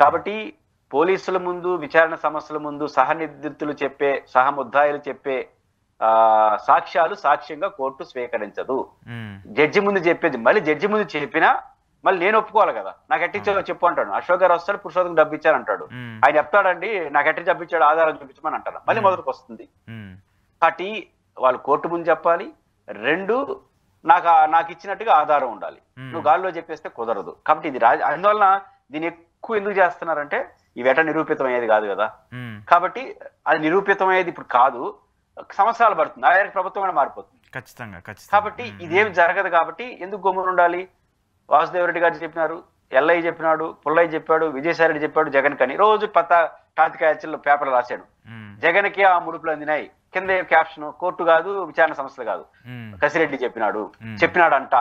కాబట్టి పోలీసుల ముందు, విచారణ సంస్థల ముందు సహనిందితులు చెప్పే, సహముద్దాయిలు చెప్పే సాక్ష్యాలు సాక్ష్యంగా కోర్టు స్వీకరించదు. జడ్జి ముందు చెప్పేది మళ్ళీ జడ్జి ముందు చెప్పినా మళ్ళీ నేను ఒప్పుకోవాలి కదా. నాకు ఎట్టించాలో చెప్పు అంటాడు. అశోక్ గారు వస్తాడు, పురుషోత్తం డబ్బు ఇచ్చారంటాడు. ఆయన చెప్తాడండి నాకు ఎట్టి డబ్బు ఇచ్చాడు, ఆధారం చూపించమని అంటారు. మళ్ళీ మొదటికి వస్తుంది. కాబట్టి వాళ్ళు కోర్టు ముందు చెప్పాలి. రెండు, నాకు ఇచ్చినట్టుగా ఆధారం ఉండాలి. నువ్వు గాల్లో చెప్పేస్తే కుదరదు. కాబట్టి ఇది అందువలన దీన్ని ఎక్కువ ఎందుకు చేస్తున్నారంటే ఈ వేట నిరూపితం అయ్యేది కాదు కదా. కాబట్టి అది నిరూపితం అయ్యేది ఇప్పుడు కాదు, సంవత్సరాలు పడుతుంది. ఆయన ప్రభుత్వం కూడా మారిపోతుంది ఖచ్చితంగా. కాబట్టి ఇదేమి జరగదు. కాబట్టి ఎందుకు గమ్మున ఉండాలి? వాసుదేవరెడ్డి గారు చెప్పినారు, ఎల్లయ్య చెప్పినాడు, పుల్లయ్య చెప్పాడు, విజయసాయి రెడ్డి చెప్పాడు, జగన్ కని రోజు టాతికాయల్లో పేపర్లు రాశాడు. జగన్ కి ఆ ముడుపులు అందినాయి. కింద క్యాప్షన్ కోర్టు కాదు, విచారణ సంస్థలు కాదు, కసిరెడ్డి చెప్పినాడంట,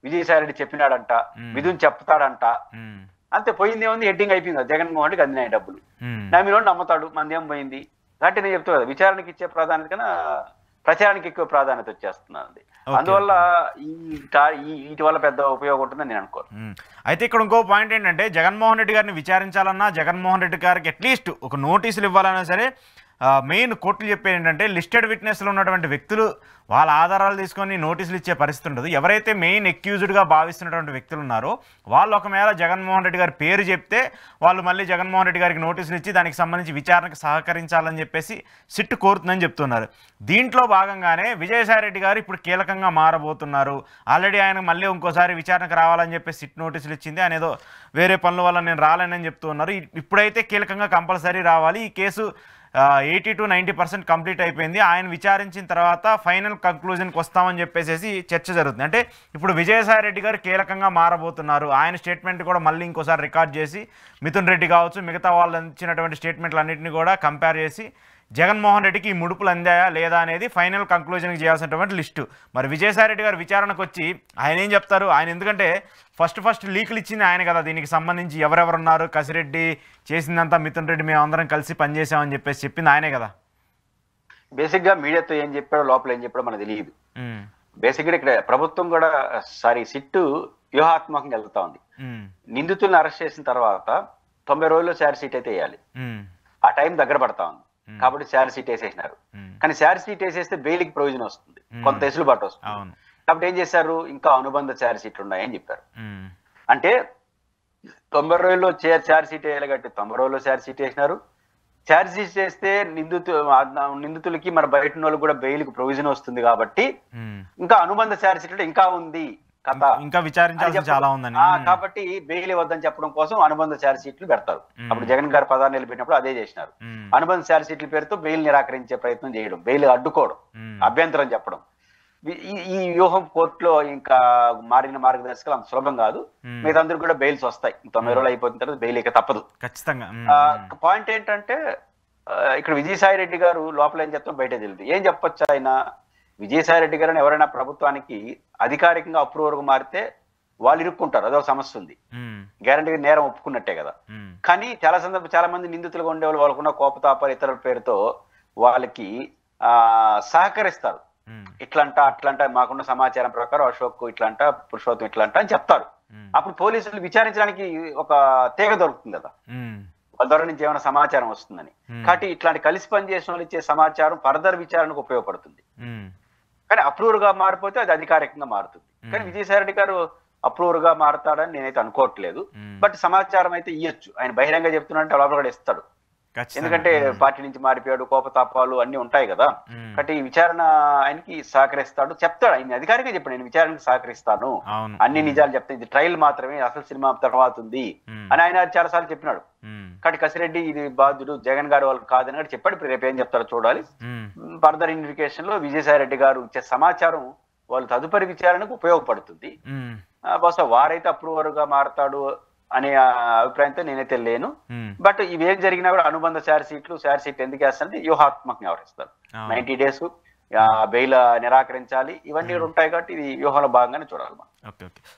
విజయసాయి రెడ్డి చెప్పినాడంట, విధుని చెప్తాడంట. అంతే, పోయిందేముంది, హెడ్డింగ్ అయిపోయింది. జగన్మోహన్ రెడ్డికి అందినాయి డబ్బులు, నమ్మినోడు నమ్ముతాడు, మంది ఏం పోయింది. కాబట్టి నేను చెప్తా కదా, విచారణకి ఇచ్చే ప్రాధాన్యత కన్నా ప్రచారానికి ఎక్కువ ప్రాధాన్యత వచ్చేస్తున్నది. అందువల్ల వీటి వల్ల పెద్ద ఉపయోగం ఉంటుందని నేను అనుకోను. అయితే ఇక్కడ ఇంకో పాయింట్ ఏంటంటే, జగన్మోహన్ రెడ్డి గారిని విచారించాలన్నా, జగన్మోహన్ రెడ్డి గారికి అట్లీస్ట్ ఒక నోటీసులు ఇవ్వాలన్నా సరే మెయిన్ కోర్టులు చెప్పేది ఏంటంటే, లిస్టెడ్ విట్నెస్లు ఉన్నటువంటి వ్యక్తులు వాళ్ళ ఆధారాలు తీసుకొని నోటీసులు ఇచ్చే పరిస్థితి ఉండదు. ఎవరైతే మెయిన్ అక్యూజ్డ్గా భావిస్తున్నటువంటి వ్యక్తులు ఉన్నారో వాళ్ళు ఒకవేళ జగన్మోహన్ రెడ్డి గారి పేరు చెప్తే వాళ్ళు మళ్ళీ జగన్మోహన్ రెడ్డి గారికి నోటీసులు ఇచ్చి దానికి సంబంధించి విచారణకు సహకరించాలని చెప్పేసి సిట్ కోరుతుందని చెప్తున్నారు. దీంట్లో భాగంగానే విజయసాయి రెడ్డి గారు ఇప్పుడు కీలకంగా మారబోతున్నారు. ఆల్రెడీ ఆయన మళ్ళీ ఇంకోసారి విచారణకు రావాలని చెప్పి సిట్ నోటీసులు ఇచ్చింది. ఆయన ఏదో వేరే పనుల వల్ల నేను రాలేనని చెప్తూ ఉన్నారు. ఇప్పుడైతే కీలకంగా కంపల్సరీ రావాలి. ఈ కేసు 80 to 90% కంప్లీట్ అయిపోయింది. ఆయన విచారించిన తర్వాత ఫైనల్ కంక్లూజన్కి వస్తామని చెప్పేసి చర్చ జరుగుతుంది. అంటే ఇప్పుడు విజయసాయి రెడ్డి గారు కీలకంగా మారబోతున్నారు. ఆయన స్టేట్మెంట్ కూడా మళ్ళీ ఇంకోసారి రికార్డ్ చేసి మిథున్ రెడ్డి కావచ్చు, మిగతా వాళ్ళు ఇచ్చినటువంటి స్టేట్మెంట్లు అన్నింటినీ కూడా కంపేర్ చేసి జగన్మోహన్ రెడ్డికి ఈ ముడుపులు అందాయా లేదా అనేది ఫైనల్ కంక్లూజన్కి చేయాల్సినటువంటి లిస్టు. మరి విజయసాయి రెడ్డి గారు విచారణకు వచ్చి ఆయన ఏం చెప్తారు? ఆయన ఎందుకంటే ఫస్ట్ లీకులు ఇచ్చింది ఆయన కదా, దీనికి సంబంధించి ఎవరెవరున్నారు, కసిరెడ్డి చేసిందంతా మిథున్ రెడ్డి మేము అందరం కలిసి పనిచేసామని చెప్పేసి చెప్పింది ఆయనే కదా. బేసిక్గా మీడియాతో ఏం చెప్పాడో లోపల ఏం చెప్పాడో మనకు తెలియదు. బేసిక్గా ఇక్కడ ప్రభుత్వం కూడా సిట్టు వ్యూహాత్మకంగా వెళ్తా ఉంది. నిందితులను అరెస్ట్ చేసిన తర్వాత 90 రోజుల్లో ఛార్జ్ షీట్ అయితే వేయాలి. ఆ టైం దగ్గర పడతా ఉంది కాబట్టి ఛార్జ్ షీట్ వేసేసినారు. కానీ ఛార్జ్ షీట్ వేసేస్తే బెయిల్కి ప్రొవిజన్ వస్తుంది, కొంత వెసులుబాటు వస్తుంది. కాబట్టి ఏం చేశారు, ఇంకా అనుబంధ ఛార్జ్ షీట్లు ఉన్నాయని చెప్పారు. అంటే 90 రోజుల్లో ఛార్జ్ షీట్ వేయాలి కాబట్టి 90 రోజుల్లో ఛార్జ్ షీట్ వేసినారు. ఛార్జ్ షీట్ చేస్తే నిందితులకి మన బయట వాళ్ళకి కూడా బెయిల్కి ప్రొవిజన్ వస్తుంది కాబట్టి ఇంకా అనుబంధ ఛార్జ్ షీట్ ఇంకా ఉంది కథ, ఇంకా విచారించాల్సి చాలా ఉందని. కాబట్టి బెయిల్ ఇవ్వద్దని చెప్పడం కోసం అనుబంధ ఛార్జ్ షీట్లు పెడతారు. అప్పుడు జగన్ గారు పదాన్ని నిలబెట్టినప్పుడు అదే చేసినారు. అనుబంధ ఛార్జ్ షీట్ల పేరుతో బెయిల్ నిరాకరించే ప్రయత్నం చేయడం, బెయిల్ అడ్డుకోవడం, అభ్యంతరం చెప్పడం. ఈ వ్యూహం కోర్టులో ఇంకా మారిన మార్గదర్శకాలు అంత సులభం కాదు. మిగతా అందరికి కూడా బెయిల్స్ వస్తాయి. 90 రోజులు అయిపోయిన తర్వాత బెయిల్ ఇక తప్పదు ఖచ్చితంగా. పాయింట్ ఏంటంటే ఇక్కడ విజయసాయి రెడ్డి గారు లోపల ఏం చెప్తాం బయట తెలియదు. ఏం చెప్పొచ్చు ఆయన? విజయసాయి రెడ్డి గారిని ఎవరైనా ప్రభుత్వానికి అధికారికంగా అప్రూవర్గా మారితే వాళ్ళు ఇరుక్కుంటారు, అదొక సమస్య ఉంది. గ్యారంటీగా నేరం ఒప్పుకున్నట్టే కదా. కానీ చాలా మంది నిందితులుగా ఉండేవాళ్ళు వాళ్ళకున్న కోపతాపాలు ఇతరుల పేరుతో వాళ్ళకి సహకరిస్తారు. అట్లంట మాకున్న సమాచారం ప్రకారం అశోక్ ఇట్లంట, పురుషోత్తం ఇట్లంట అని చెప్తారు. అప్పుడు పోలీసులు విచారించడానికి ఒక తీగ దొరుకుతుంది కదా, వాళ్ళ ద్వారా నుంచి ఏమైనా సమాచారం వస్తుందని. కాబట్టి ఇట్లాంటి కలిసి పనిచేసిన వాళ్ళు ఇచ్చే సమాచారం ఫర్దర్ విచారణకు ఉపయోగపడుతుంది. కానీ అప్రూవర్ గా మారిపోతే అది అధికారికంగా మారుతుంది. కానీ విజయసాయి రెడ్డి గారు అప్రూవర్ గా మారతాడని నేనైతే అనుకోవట్లేదు. బట్ సమాచారం అయితే ఇయ్యొచ్చు. ఆయన బహిరంగ చెప్తున్నట్టు లోపల కూడా ఇస్తాడు. ఎందుకంటే పార్టీ నుంచి మారిపోయాడు, కోపతాపాలు అన్ని ఉంటాయి కదా. కాబట్టి ఈ విచారణ ఆయనకి సహకరిస్తాడు, చెప్తాడు. ఆయన అధికారిగా చెప్పాడు నేను విచారణకు సహకరిస్తాను, అన్ని నిజాలు చెప్తాను, ఇది ట్రయల్ మాత్రమే, అసలు సినిమా తర్వాత ఉంది అని ఆయన చాలా సార్లు చెప్పినాడు. కాబట్టి కసిరెడ్డి ఇది బాధ్యుడు, జగన్ గారు వాళ్ళు కాదని కూడా చెప్పాడు. ఇప్పుడు రేపు ఏం చెప్తారో చూడాలి. ఫర్దర్ ఇన్వెస్టిగేషన్ లో విజయసాయి రెడ్డి గారు ఇచ్చే సమాచారం వాళ్ళు తదుపరి విచారణకు ఉపయోగపడుతుంది. బహుశా వారైతే అప్రూవర్ గా మారతాడు అనే అభిప్రాయంతో నేనైతే లేను. బట్ ఇవేం జరిగినా కూడా అనుబంధ ఛార్జ్ షీట్ ఎందుకు వేస్తారంటే వ్యూహాత్మకంగా వ్యవహరిస్తారు. 90 days బెయిల్ నిరాకరించాలి, ఇవన్నీ ఉంటాయి కాబట్టి ఇది వ్యూహంలో భాగంగానే చూడాలి.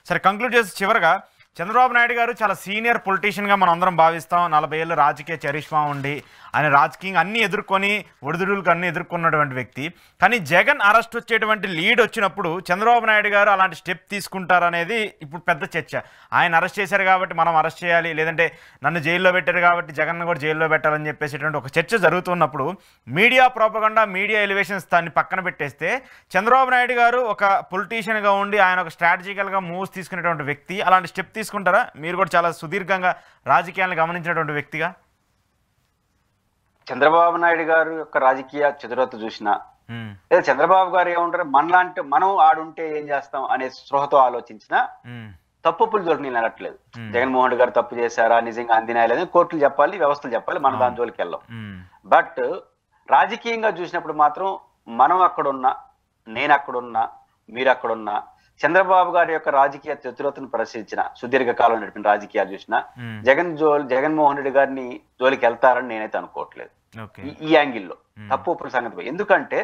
సరే, కంక్లూడ్ చేసి చివరగా చంద్రబాబు నాయుడు గారు చాలా సీనియర్ పొలిటీషియన్గా మనం అందరం భావిస్తాం. 40 ఏళ్ళు రాజకీయ చరిష్మా ఉండి ఆయన రాజకీయంగా అన్ని ఎదుర్కొని ఒడిదుడులకు అన్ని ఎదుర్కొన్నటువంటి వ్యక్తి. కానీ జగన్ అరెస్ట్ వచ్చేటువంటి లీడ్ వచ్చినప్పుడు చంద్రబాబు నాయుడు గారు అలాంటి స్టెప్ తీసుకుంటారనేది ఇప్పుడు పెద్ద చర్చ. ఆయన అరెస్ట్ చేశారు కాబట్టి మనం అరెస్ట్ చేయాలి, లేదంటే నన్ను జైల్లో పెట్టారు కాబట్టి జగన్ కూడా జైల్లో పెట్టాలని చెప్పేసేటువంటి ఒక చర్చ జరుగుతున్నప్పుడు మీడియా ప్రోపగండా, మీడియా ఎలివేషన్స్ దాన్ని పక్కన పెట్టేస్తే చంద్రబాబు నాయుడు గారు ఒక పొలిటీషియన్గా ఉండి ఆయన ఒక స్ట్రాటజికల్గా మూవ్స్ తీసుకునేటువంటి వ్యక్తి. అలాంటి స్టెప్ తీసుకుంటారా? మీరు కూడా చాలా సుదీర్ఘంగా రాజకీయాలను గమనించినటువంటి వ్యక్తిగా. చంద్రబాబు నాయుడు గారు యొక్క రాజకీయ చతురత చూసినా లేదా చంద్రబాబు గారు ఏమంటారు, మనం ఆడుంటే ఏం చేస్తాం అనే స్పృహతో ఆలోచించిన తప్పులు జోలికి నేను అనట్లేదు. జగన్మోహన్ రెడ్డి గారు తప్పు చేశారా, నిజంగా అందినాయలేదని కోర్టులు చెప్పాలి, వ్యవస్థలు చెప్పాలి, మన దాని జోలికి వెళ్ళాం. బట్ రాజకీయంగా చూసినప్పుడు మాత్రం మనం అక్కడున్నా, నేను అక్కడున్నా, మీరు అక్కడున్నా, చంద్రబాబు గారి యొక్క రాజకీయ చతురతను పరిశీలించిన, సుదీర్ఘకాలం నడిపిన రాజకీయాలు చూసిన జగన్మోహన్ రెడ్డి గారిని జోలికి వెళ్తారని నేనైతే అనుకోవట్లేదు. ఈ యాంగిల్లో తప్పు ఒప్పుల సంగతి. ఎందుకంటే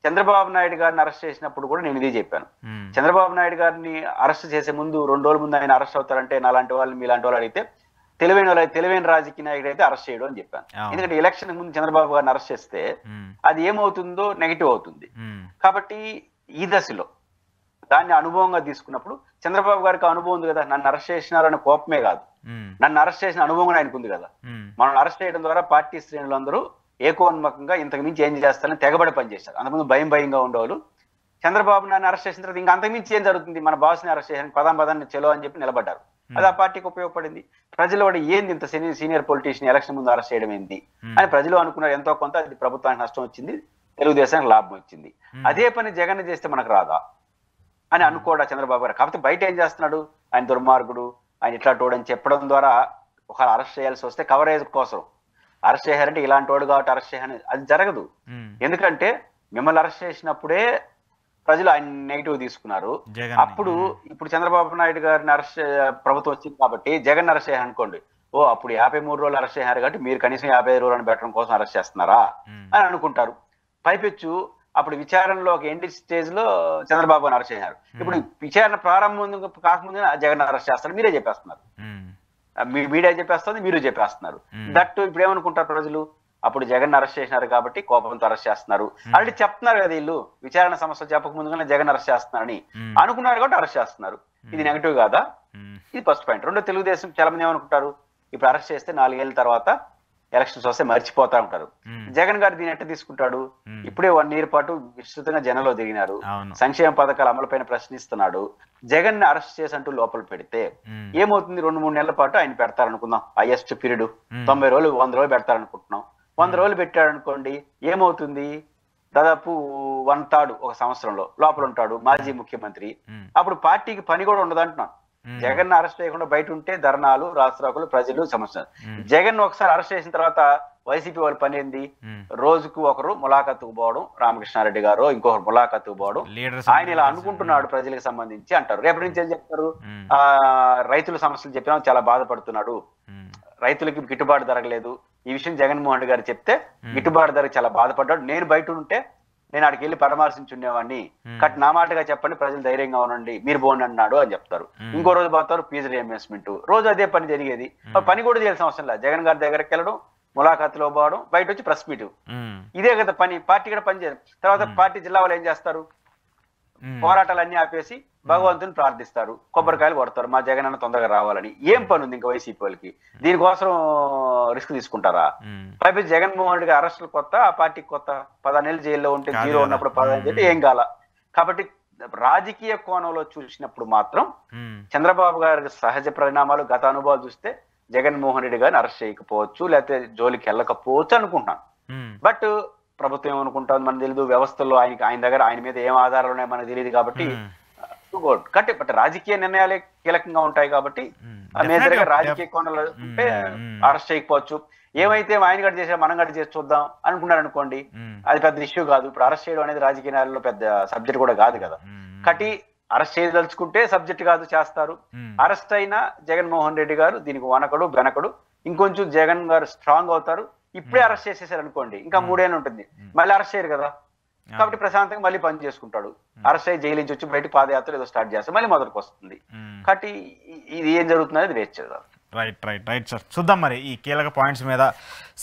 చంద్రబాబు నాయుడు గారిని అరెస్ట్ చేసినప్పుడు కూడా నేను ఇదే చెప్పాను. చంద్రబాబు నాయుడు గారిని అరెస్ట్ చేసే ముందు 2 రోజుల ముందు ఆయన అరెస్ట్ అవుతారంటే నాలాంటి వాళ్ళు, మీలాంటి వాళ్ళు అడిగితే తెలివైన రాజకీయ నాయకుడు అయితే అరెస్ట్ చేయడం అని చెప్పాను. ఎందుకంటే ఎలక్షన్ ముందు చంద్రబాబు గారిని అరెస్ట్ చేస్తే అది ఏమవుతుందో నెగిటివ్ అవుతుంది. కాబట్టి ఈ దశలో దాన్ని అనుభవంగా తీసుకున్నప్పుడు చంద్రబాబు గారికి అనుభవం ఉంది కదా, నన్ను అరెస్ట్ చేసినారనే కోపమే కాదు, నన్ను అరెస్ట్ చేసిన అనుభవం కూడా ఆయనకు ఉంది కదా. మనం అరెస్ట్ చేయడం ద్వారా పార్టీ శ్రేణులందరూ ఏకోన్ముఖంగా ఇంతకు మించి ఏం చేస్తారని తెగబడి పనిచేశారు. అంతకుముందు భయంగా ఉండేవాళ్ళు. చంద్రబాబు నాయుడు అరెస్ట్ చేసిన తర్వాత ఇంకా అంతకుమించి ఏం జరుగుతుంది, మన బాస్ని అరెస్ట్ చేయడానికి పదాన్ని చెలో అని చెప్పి నిలబడ్డారు. అది ఆ పార్టీకి ఉపయోగపడింది. ప్రజలు కూడా ఏంది ఇంత సీనియర్ పొలిటీషియన్ ఎలక్షన్ ముందు అరెస్ట్ చేయడం ఏంది అని ప్రజలు అనుకున్నారు. ఎంతో కొంత అది ప్రభుత్వానికి నష్టం వచ్చింది, తెలుగుదేశానికి లాభం వచ్చింది. అదే పని జగన్ చేస్తే మనకు రాదా అని అనుకోడా చంద్రబాబు గారు. కాకపోతే బయట ఏం చేస్తున్నాడు, ఆయన దుర్మార్గుడు, ఆయన ఇట్లా టోడని చెప్పడం ద్వారా ఒక అరెస్ట్ చేయాల్సి వస్తే కవరేజ్ కోసం అరెస్ట్ చేయారంటే ఇలాంటి వాడు కాబట్టి అరెస్ట్ చేయాలని అది జరగదు. ఎందుకంటే మిమ్మల్ని అరెస్ట్ చేసినప్పుడే ప్రజలు ఆయన నెగిటివ్ తీసుకున్నారు. ఇప్పుడు చంద్రబాబు నాయుడు గారిని అరెస్ట్ ప్రభుత్వం వచ్చింది కాబట్టి జగన్ అరెస్ట్ చేయాలనుకోండి, అప్పుడు 53 రోజులు అరెస్ట్ చేశారు కాబట్టి మీరు కనీసం 55 రోజులను పెట్టడం కోసం అరెస్ట్ చేస్తున్నారా అని అనుకుంటారు. పైపెచ్చు అప్పుడు విచారణలో ఒక ఎండ్ స్టేజ్ లో చంద్రబాబు అరెస్ట్ చేశారు. ఇప్పుడు విచారణ ప్రారంభం కాకముందు జగన్ అరెస్ట్ చేస్తారు, మీరే చెప్పేస్తున్నారు. మీడియా చెప్పేస్తుంది, మీరు చెప్పేస్తున్నారు. దట్టు ఇప్పుడు ఏమనుకుంటారు ప్రజలు, అప్పుడు జగన్ అరెస్ట్ చేసినారు కాబట్టి కోపంతో అరెస్ట్ చేస్తున్నారు. ఆల్రెడీ చెప్తున్నారు కదా, వీళ్ళు విచారణ సమస్య చెప్పక ముందుగానే జగన్ అరెస్ట్ చేస్తున్నారని అనుకున్నారు కాబట్టి అరెస్ట్ చేస్తున్నారు. ఇది నెగిటివ్ కాదా? ఇది ఫస్ట్ పాయింట్. రెండో, తెలుగుదేశం చాలా మంది ఏమనుకుంటారు, ఇప్పుడు అరెస్ట్ చేస్తే 4 ఏళ్ళ తర్వాత ఎలక్షన్స్ వస్తే మర్చిపోతా ఉంటారు. జగన్ గారు దీన్ని ఎట్ట తీసుకుంటాడు? ఇప్పుడే 1 year పాటు విస్తృతంగా జనంలో దిగినారు, సంక్షేమ పథకాల అమలుపైన ప్రశ్నిస్తున్నాడు. జగన్ ని అరెస్ట్ చేసి అంటూ లోపల పెడితే ఏమవుతుంది? 2-3 నెలల పాటు ఆయన పెడతారనుకుందాం, హైయెస్ట్ పీరియడ్ 90 రోజులు 100 రోజులు పెడతారనుకుంటున్నాం. 100 రోజులు పెట్టాడనుకోండి, ఏమవుతుంది? దాదాపు 1/3 ఒక సంవత్సరంలో లోపల ఉంటాడు మాజీ ముఖ్యమంత్రి. అప్పుడు పార్టీకి పని కూడా ఉండదు అంటున్నాను. జగన్ అరెస్ట్ చేయకుండా బయట ఉంటే ధర్నాలు, రాష్ట్రాకులు, ప్రజలు సమస్య. జగన్ ఒకసారి అరెస్ట్ చేసిన తర్వాత వైసీపీ వాళ్ళ పని ఏంది? రోజుకు ఒకరు ములాఖతుకు పోవడం, రామకృష్ణారెడ్డి గారు ఇంకొకరు ములాఖతుకు పోవడం. ఆయన ఇలా అనుకుంటున్నాడు ప్రజలకు సంబంధించి అంటారు. రేపటి నుంచి ఏం చెప్తారు? రైతుల సమస్యలు చెప్పినా చాలా బాధపడుతున్నాడు, రైతులకి గిట్టుబాటు ధరగలేదు. ఈ విషయం జగన్మోహన్ రెడ్డి గారు చెప్తే గిట్టుబాటు ధర చాలా బాధపడ్డాడు. నేను బయట ఉంటే నేను ఆడికి వెళ్ళి పరామర్శించుండేవాడిని, నా మాటగా చెప్పండి, ప్రజలు ధైర్యంగా ఉండండి, మీరు బోండి అన్నాడు అని చెప్తారు. ఇంకో రోజు పోతారు ఫీజు రియంబర్స్మెంట్, రోజు అదే పని జరిగేది. పని కూడా చేయాల్సిన అవసరం లేదు. జగన్ గారి దగ్గరికి వెళ్ళడం, ములాఖాతులో పోవడం, బయట వచ్చి ప్రెస్ మీట్, ఇదే కదా పని. పార్టీ కూడా పని చేయరు. తర్వాత పార్టీ జిల్లా వాళ్ళు ఏం చేస్తారు? పోరాటాలన్నీ ఆపేసి భగవంతుని ప్రార్థిస్తారు, కొబ్బరికాయలు కొడతారు, మా జగన్ అన్న తొందరగా రావాలని. ఏం పని ఉంది ఇంకా వైసీపీ వాళ్ళకి? దీనికోసం రిస్క్ తీసుకుంటారా? పైపు జగన్మోహన్ రెడ్డి అరెస్టులు కొత్త, ఆ పార్టీకి కొత్త. 10 నెలలు జైల్లో ఉంటే 0 ఉన్నప్పుడు 10 అంటే ఏం కాల. కాబట్టి రాజకీయ కోణంలో చూసినప్పుడు మాత్రం చంద్రబాబు గారి సహజ పరిణామాలు, గత అనుభవాలు చూస్తే జగన్మోహన్ రెడ్డి గారిని అరెస్ట్ చేయకపోవచ్చు, లేకపోతే జోలికి వెళ్ళకపోవచ్చు అనుకుంటున్నాను. బట్ ప్రభుత్వం ఏమనుకుంటుంది మనకు తెలియదు, వ్యవస్థల్లో ఆయన దగ్గర ఆయన మీద ఏం ఆధారాలు ఉన్నాయో మనకు తెలియదు. కాబట్టి బట్ రాజకీయ నిర్ణయాలే కీలకంగా ఉంటాయి కాబట్టి మేజర్గా రాజకీయ కోణంలో ఉంటే అరెస్ట్ చేయకపోవచ్చు. ఏమైతే ఆయన గడి చేసా మనం గడి చేసి చూద్దాం అనుకున్నారు అనుకోండి, అది పెద్ద ఇష్యూ కాదు. ఇప్పుడు అరెస్ట్ చేయడం అనేది రాజకీయ న్యాయాలలో పెద్ద సబ్జెక్ట్ కూడా కాదు కదా. కటి అరెస్ట్ చేయదలుచుకుంటే సబ్జెక్ట్ కాదు, చేస్తారు. అరెస్ట్ అయినా జగన్మోహన్ రెడ్డి గారు దీనికి వనకడు వెనకడు, ఇంకొంచెం జగన్ గారు స్ట్రాంగ్ అవుతారు. ఇప్పుడే అరెస్ట్ చేసేసారు అనుకోండి, ఇంకా 3 ఏళ్ళు ఉంటుంది, మళ్ళీ అరెస్ట్ చేయరు కదా. కాబట్టి ప్రశాంతంగా మళ్ళీ పని చేసుకుంటాడు. అరెస్ట్ అయ్యి జైలు నుంచి వచ్చి బయటకు పాదయాత్ర ఏదో స్టార్ట్ చేస్తే మళ్ళీ మొదటికి వస్తుంది. కాబట్టి ఇది ఏం జరుగుతుంది అనేది వేచి చూద్దాం. రైట్ సార్, చూద్దాం మరి ఈ కీలక పాయింట్స్ మీద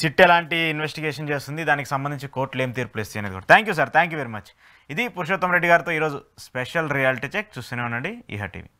సిట్ ఎలాంటి ఇన్వెస్టిగేషన్ చేస్తుంది, దానికి సంబంధించి కోర్టులు ఏం తీర్పులు ఇస్తాయి అనేది కూడా. Thank you sir, thank you very much. ఇది పురుషోత్తం రెడ్డి గారితో ఈరోజు స్పెషల్ రియాలిటీ చెక్. చూస్తూనే ఉండండి ఈహా టీవీ.